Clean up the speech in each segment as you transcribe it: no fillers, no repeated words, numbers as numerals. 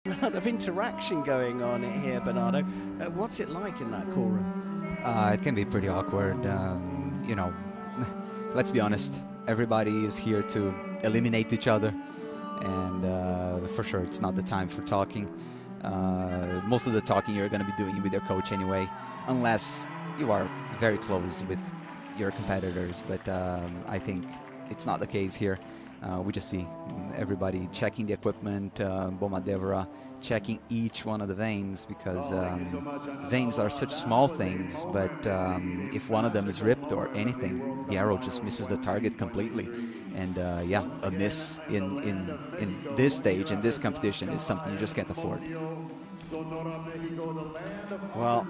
A lot of interaction going on here, Bernardo. What's it like in that call room? It can be pretty awkward. You know, let's be honest. Everybody is here to eliminate each other, and for sure, it's not the time for talking. Most of the talking you're going to be doing with your coach anyway, unless you are very close with your competitors. But I think it's not the case here. We just see everybody checking the equipment, bommedevara checking each one of the vanes, because vanes are such small things, but if one of them is ripped or anything, the arrow just misses the target completely. And yeah, a miss in this stage, in this competition, is something you just can't afford. Well,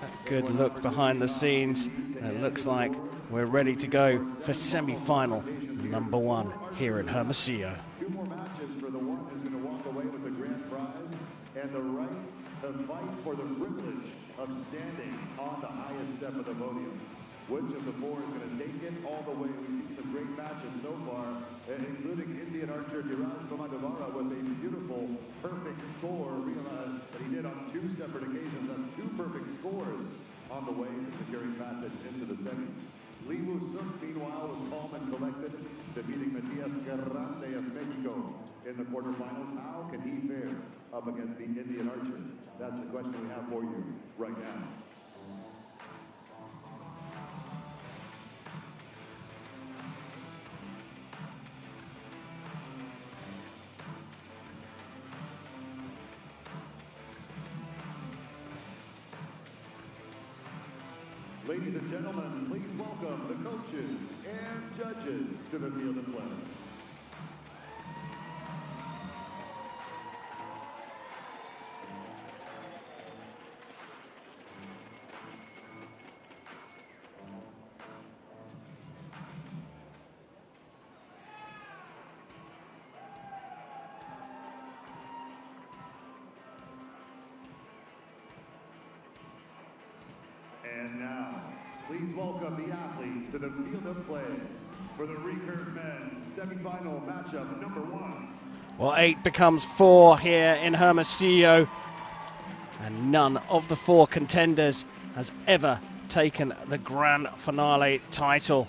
a good look behind the scenes. It looks like we're ready to go for semi-final number 1 here in Hermosillo. 2 more matches for the one who's going to walk away with the grand prize and the right to fight for the privilege of standing on the highest step of the podium. Which of the 4 is going to take it all the way? We've seen some great matches so far, including Indian archer Dhiraj bommedevara with a beautiful, perfect score. Realize that he did on 2 separate occasions. That's 2 perfect scores on the way to securing passage into the semis. Seok, meanwhile, was calm and collected, defeating Matias Grande of Mexico in the quarterfinals. How can he fare up against the Indian archer? That's the question we have for you right now. Ladies and gentlemen, please welcome the coaches and judges to the field of play. And now, please welcome the athletes to the field of play for the recurve men's semifinal matchup number 1. Well, 8 becomes 4 here in Hermosillo, and none of the 4 contenders has ever taken the grand finale title.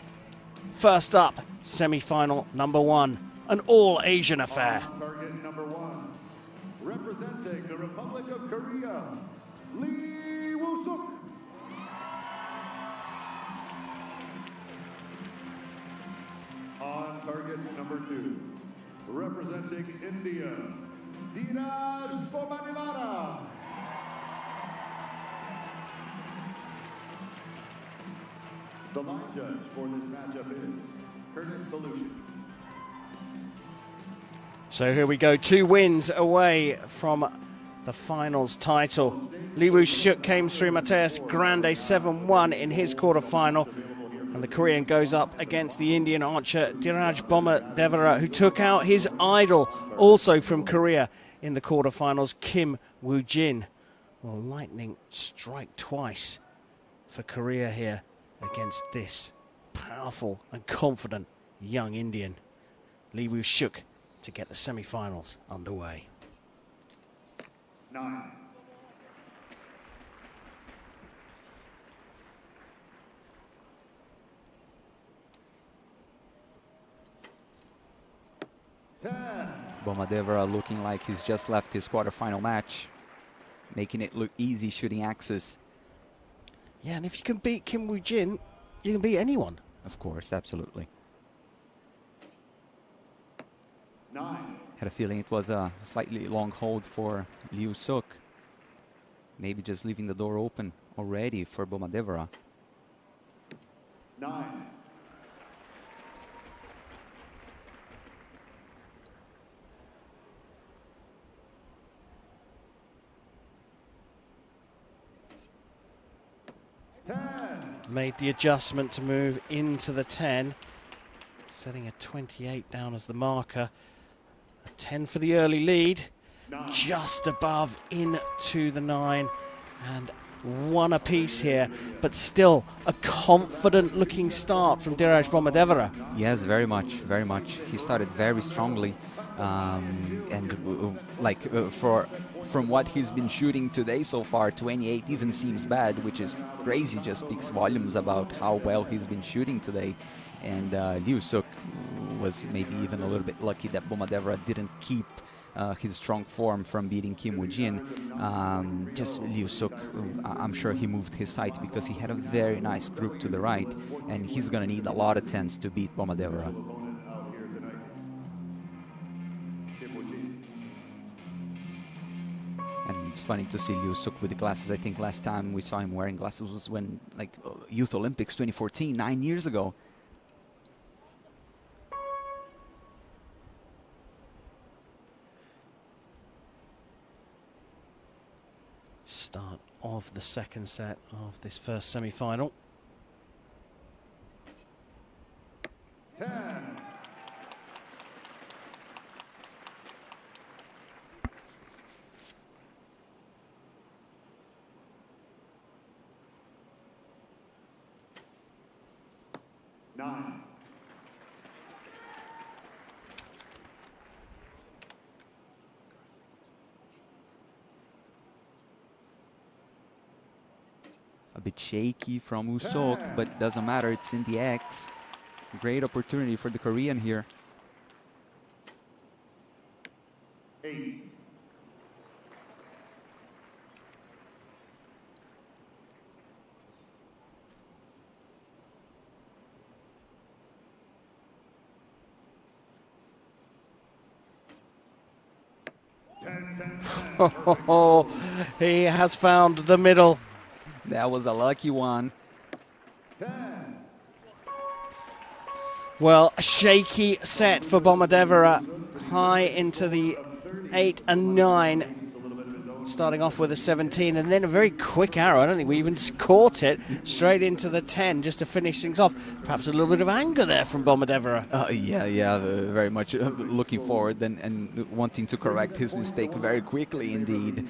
First up, semi-final number 1, an all-Asian affair. On target number 1, representing the Republic of Korea, Seok. On target number 2, representing India, Dhiraj bommedevara. The line judge for this matchup is Curtis Belushi. So here we go, 2 wins away from the finals title. Seok came through Matias Grande 7-1 in his quarterfinal. And the Korean goes up against the Indian archer Dhiraj bommedevara, who took out his idol, also from Korea, in the quarterfinals, Kim Woo-jin. Well, lightning strike twice for Korea here against this powerful and confident young Indian. Seok to get the semi-finals underway. 9. 10. Bommedevara looking like he's just left his quarterfinal match, making it look easy shooting axes. Yeah, and if you can beat Kim Woo-jin, you can beat anyone. Of course, absolutely. 9. Had a feeling it was a slightly long hold for Seok. Maybe just leaving the door open already for bommedevara. 9. 10. Made the adjustment to move into the 10, setting a 28 down as the marker. A 10 for the early lead, 9. just above into the 9, and 1 apiece here, but still a confident looking start from Dhiraj bommedevara. Yes, very much, very much. He started very strongly. From what he's been shooting today so far, 28 even seems bad, which is crazy. Just speaks volumes about how well he's been shooting today. And Liu Suk was maybe even a little bit lucky that Bommedevara didn't keep his strong form from beating Kim Woo-jin. Just Liu Suk, I'm sure he moved his side because he had a very nice group to the right, and he's gonna need a lot of tens to beat Bommedevara. And it's funny to see Liu Suk with the glasses. I think last time we saw him wearing glasses was when, like, Youth Olympics 2014, 9 years ago. Start of the second set of this first semi-final. 10. Nine. A bit shaky from Seok, but doesn't matter, it's in the X. Great opportunity for the Korean here. 8. He has found the middle. That was a lucky one. 10. Well, a shaky set for Bommedevara, high into the 8 and 9. Starting off with a 17 and then a very quick arrow. I don't think we even caught it. Straight into the 10 just to finish things off. Perhaps a little bit of anger there from Bommedevara. Yeah, very much looking forward and wanting to correct his mistake very quickly indeed.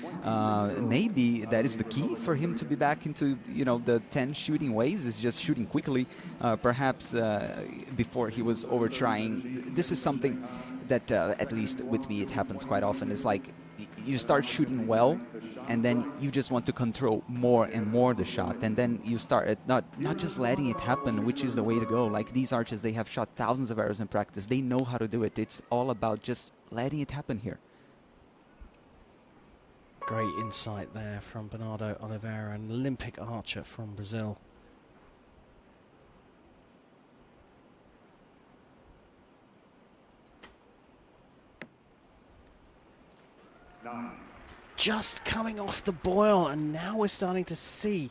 Maybe that is the key for him to be back into, the 10 shooting ways, is just shooting quickly. Perhaps before he was over trying. This is something that, at least with me, it happens quite often. Is like, you start shooting well, and then you just want to control more and more the shot, and then you start not just letting it happen, which is the way to go. Like, these archers, they have shot thousands of arrows in practice. They know how to do it. It's all about just letting it happen here. Great insight there from Bernardo Oliveira, an Olympic archer from Brazil. Just coming off the boil, and now we're starting to see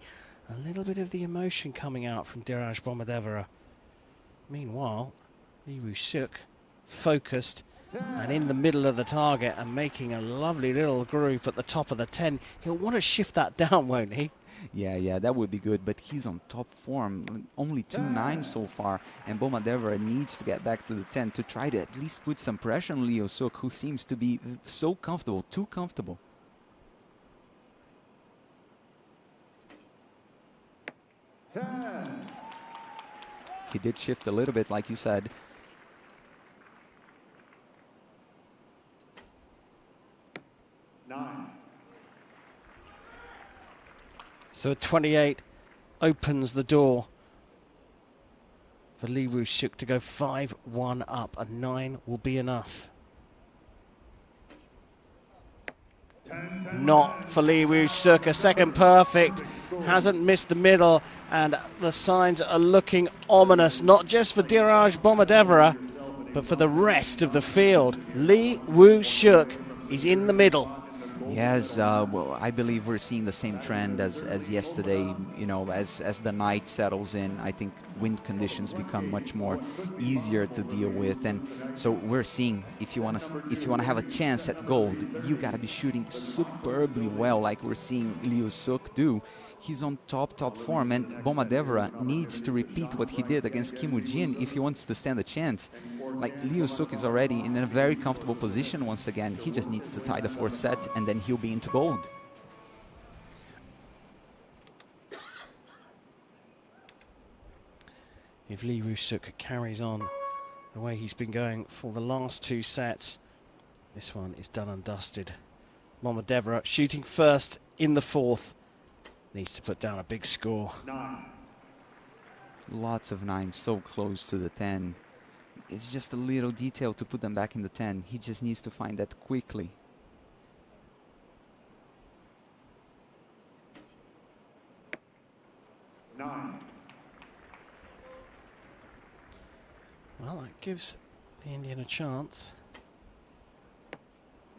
a little bit of the emotion coming out from Dhiraj Bommedevara. Meanwhile, Liu Suk focused and in the middle of the target and making a lovely little group at the top of the 10. He'll want to shift that down, won't he? Yeah, that would be good, but he's on top form. Only 2-9 so far, and Bommedevara needs to get back to the 10 to try to at least put some pressure on Liu Suk, who seems to be so comfortable, too comfortable. 10. He did shift a little bit, like you said. So a 28 opens the door for Liu Suk to go 5-1 up. A 9 will be enough. Not for Liu Suk. A second perfect. Hasn't missed the middle, and the signs are looking ominous, not just for Dhiraj Bommedevara, but for the rest of the field. Liu Suk is in the middle. Yes, well, I believe we're seeing the same trend as yesterday. As the night settles in, I think wind conditions become much more easier to deal with, and so we're seeing, if you want to have a chance at gold, you got to be shooting superbly well, like we're seeing Liu Suk do. He's on top form, and Bommedevara needs to repeat what he did against Kim Woo-jin if he wants to stand a chance. Like, Liu Suk is already in a very comfortable position once again. He just needs to tie the fourth set, and then he'll be into gold. If Liu Suk carries on the way he's been going for the last two sets, This one is done and dusted. Bommedevara shooting first in the fourth. Needs to put down a big score. 9. Lots of 9s, so close to the 10. It's just a little detail to put them back in the 10. He just needs to find that quickly. 9. Well, that gives the Indian a chance.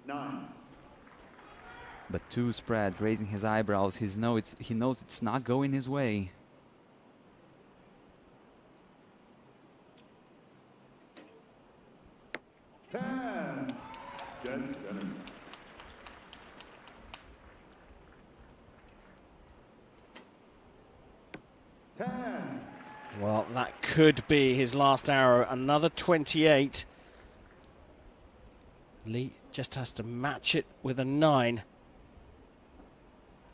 9. But 2 spread, raising his eyebrows. He knows it's not going his way. 10. Dead center. Well, that could be his last arrow. Another 28. Lee just has to match it with a 9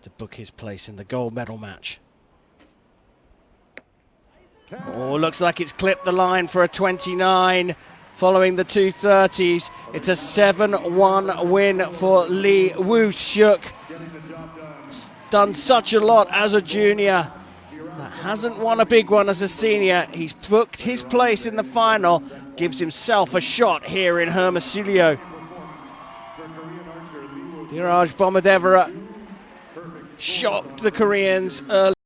to book his place in the gold medal match. Oh, looks like it's clipped the line for a 29 following the 230s. It's a 7-1 win for Lee Woo-Shuk. Done such a lot as a junior. Hasn't won a big one as a senior. He's booked his place in the final. Gives himself a shot here in Hermosillo. Dhiraj Bommedevara shocked the Koreans early.